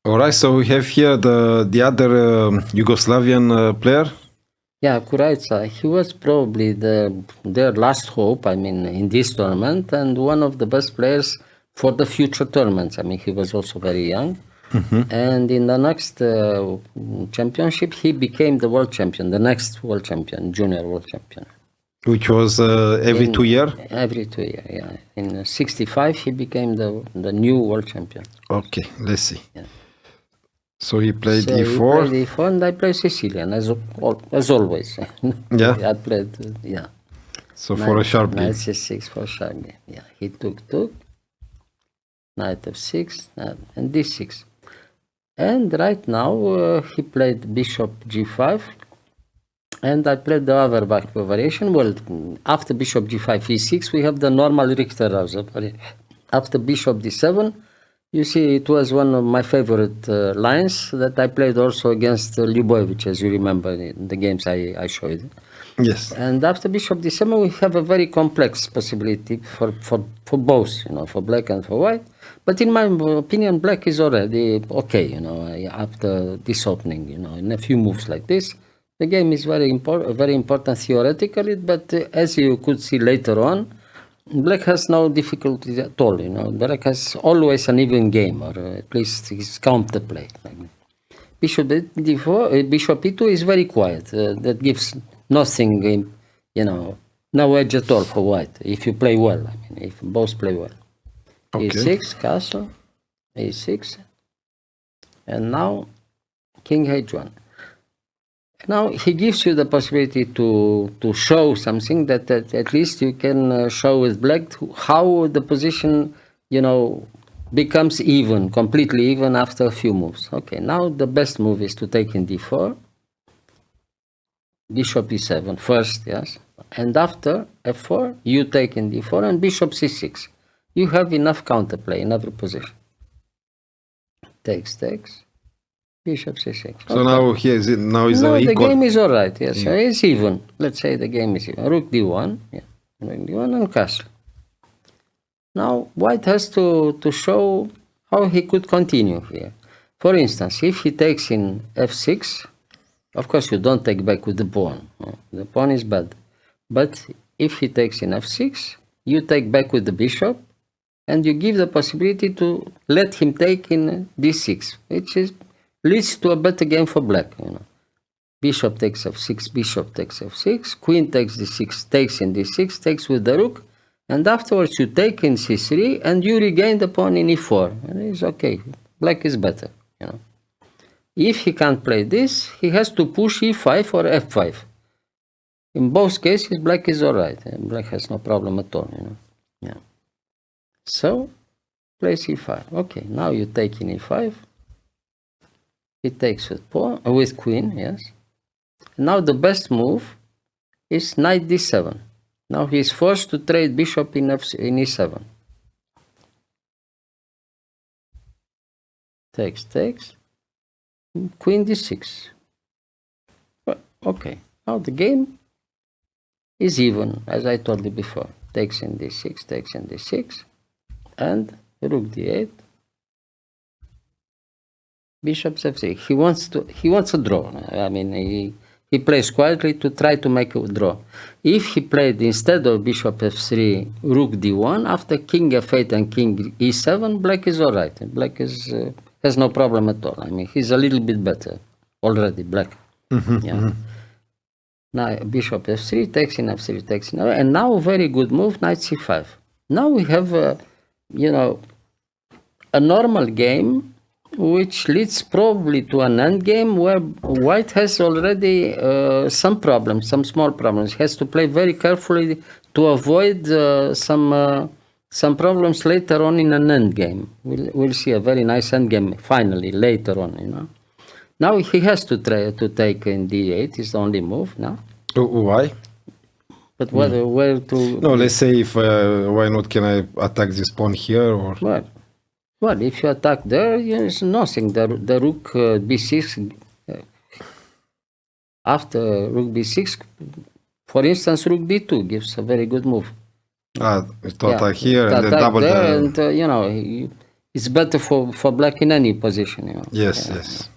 All right, so we have here the other Yugoslavian player. Yeah, Kurajica, he was probably their last hope, I mean, in this tournament, and one of the best players for the future tournaments. I mean, he was also very young. And in the next championship, he became the world champion, the next world champion, junior world champion. Which was every 2 years? Every 2 years, yeah. In 65, he became the new world champion. Okay, let's see. Yeah. So he played So E4. he played E4 and I played Sicilian, as always. Yeah. I played, yeah. So for a sharp game. Knight C6 for sharp game, yeah. He took, Knight F6, and D6. And right now he played Bishop G5, and I played the other back variation. Well, after Bishop G5, E6, we have the normal Richter variation. After Bishop D7, you see, it was one of my favorite lines that I played also against Lyubovic, as you remember in the games I showed. Yes. And after Bishop D7, we have a very complex possibility for both, for black and for white. But in my opinion, black is already okay, after this opening, in a few moves like this. The game is very important theoretically, but as you could see later on, black has no difficulties at all, Black has always an even game, or at least his counterplay. Bishop D4, Bishop E2 is very quiet. That gives nothing, no edge at all for white, if you play well, if both play well. Okay. E6, castle, A6, and now King H1. Now he gives you the possibility to show something that at least you can show with black how the position, becomes even, completely even after a few moves. Okay, now the best move is to take in D4, Bishop E7 first, yes, and after F4 you take in D4 and Bishop C6. You have enough counterplay in every position. Takes. Bishop C6. So okay. now is no, equal. The game is all right. Yes, yeah. It's even. Let's say the game is even. Rook D1, yeah, Rook D1 and castle. Now white has to show how he could continue here. For instance, if he takes in F6, of course you don't take back with the pawn. The pawn is bad. But if he takes in F6, you take back with the bishop, and you give the possibility to let him take in D6, which leads to a better game for black. Bishop takes F6, bishop takes F6, queen takes D6, takes in D6, takes with the rook, and afterwards you take in C3 and you regain the pawn in E4. And it's okay. Black is better. If he can't play this, he has to push E5 or F5. In both cases, black is all right. Black has no problem at all. Yeah. So, play C5. Okay, now you take in E5. He takes with queen, yes. Now the best move is knight D7. Now he is forced to trade bishop in E7. Takes. Queen D6. Okay, now the game is even, as I told you before. Takes in D6, and rook D8. Bishop F3. He wants a draw. I mean, he plays quietly to try to make a draw. If he played instead of Bishop F3, Rook D1, after King F8 and King E7, black is all right. Black has no problem at all. I mean, he's a little bit better already, black. Yeah. Now Bishop F3 takes in F3, takes in, and now very good move, Knight C5. Now we have a normal game, which leads probably to an end game where white has already some problems, some small problems. He has to play very carefully to avoid some problems later on in an end game. We'll see a very nice end game finally later on. Now he has to try to take in D8. It's the only move now. Why? But where to? No, let's say if why not? Can I attack this pawn here or? Well, if you attack there, it's nothing. The rook B6, after rook B6, for instance, rook D2 gives a very good move. To attack here and then double there, and it's better for black in any position, you know. Yes, yes.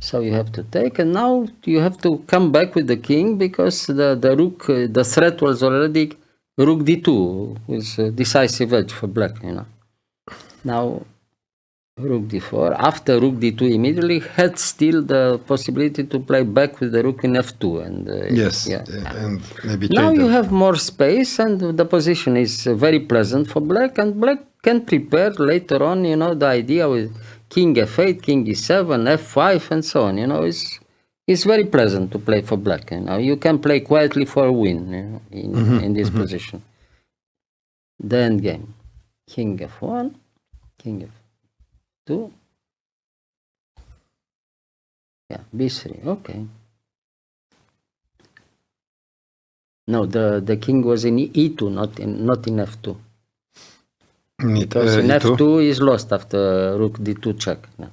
So you have to take, and now you have to come back with the king because the rook, the threat was already rook d2, with a decisive edge for black, you know. Now rook d4. After rook d2 immediately had still the possibility to play back with the rook in f2. And Yes, yeah. and maybe Now change you them. have more space, and the position is very pleasant for black, and black can prepare later on, you know, the idea with king f8, king e7, f5, and so on. You know, it's very pleasant to play for black. You know, you can play quietly for a win, you know, in this position. The end game: king f1, king f2, yeah, b3. Okay. No, the king was in e2, not in f2. Because in E2? f2 is lost after rook d2 check. No.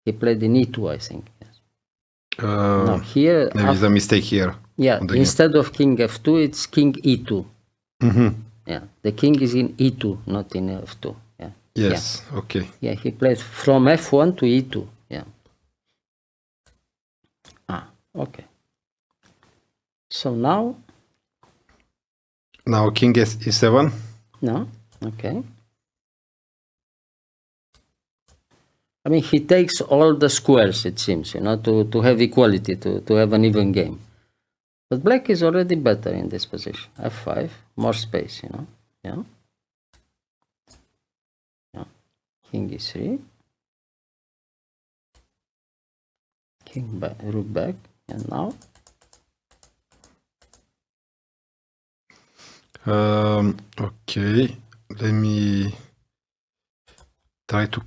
He played in e2, I think. Yes. No, here Maybe it's a mistake here. Yeah, instead of king f2, it's king e2. Yeah, the king is in e2, not in f2. Yeah. Yes. Yeah. Okay. Yeah, he played from f1 to e2. Yeah. Okay. So now king is e7. No, okay. I mean, he takes all the squares, it seems, you know, to have equality, to have an even game. But black is already better in this position. f5, more space, you know. Yeah. Yeah. King e3. King back, rook back, and now. Okay, let me try to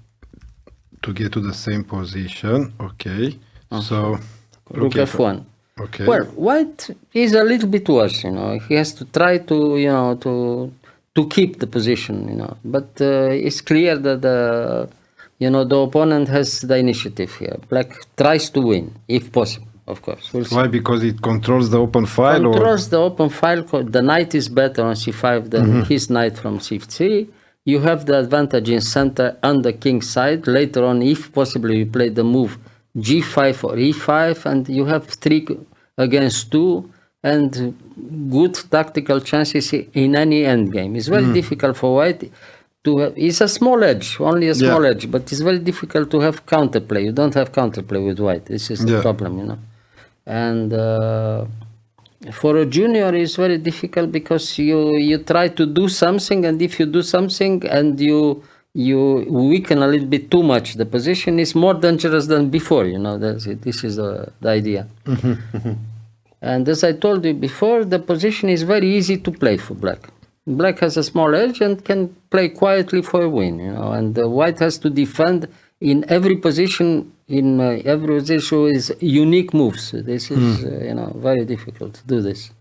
get to the same position. Okay, so rook f1. Okay. Well, white is a little bit worse, you know. He has to try to, you know, to keep the position, you know. But it's clear that the opponent has the initiative here. Black tries to win, if possible, of course. We'll Why? Because it controls the open file? Controls the open file. The knight is better on c5 than his knight from c3. You have the advantage in center on the king side. Later on, if possible, you play the move g5 or e5, and you have 3 against 2 and good tactical chances in any endgame. It's very difficult for white to have. It's a small edge, only a small edge, but it's very difficult to have counterplay. You don't have counterplay with white. This is the problem, you know. And for a junior, it's very difficult because you try to do something, and if you do something and you weaken a little bit too much, the position is more dangerous than before, you know. This is the idea. And as I told you before, the position is very easy to play for black. Black has a small edge and can play quietly for a win, you know, and white has to defend in every position. In every position is unique moves. This is, you know, very difficult to do this.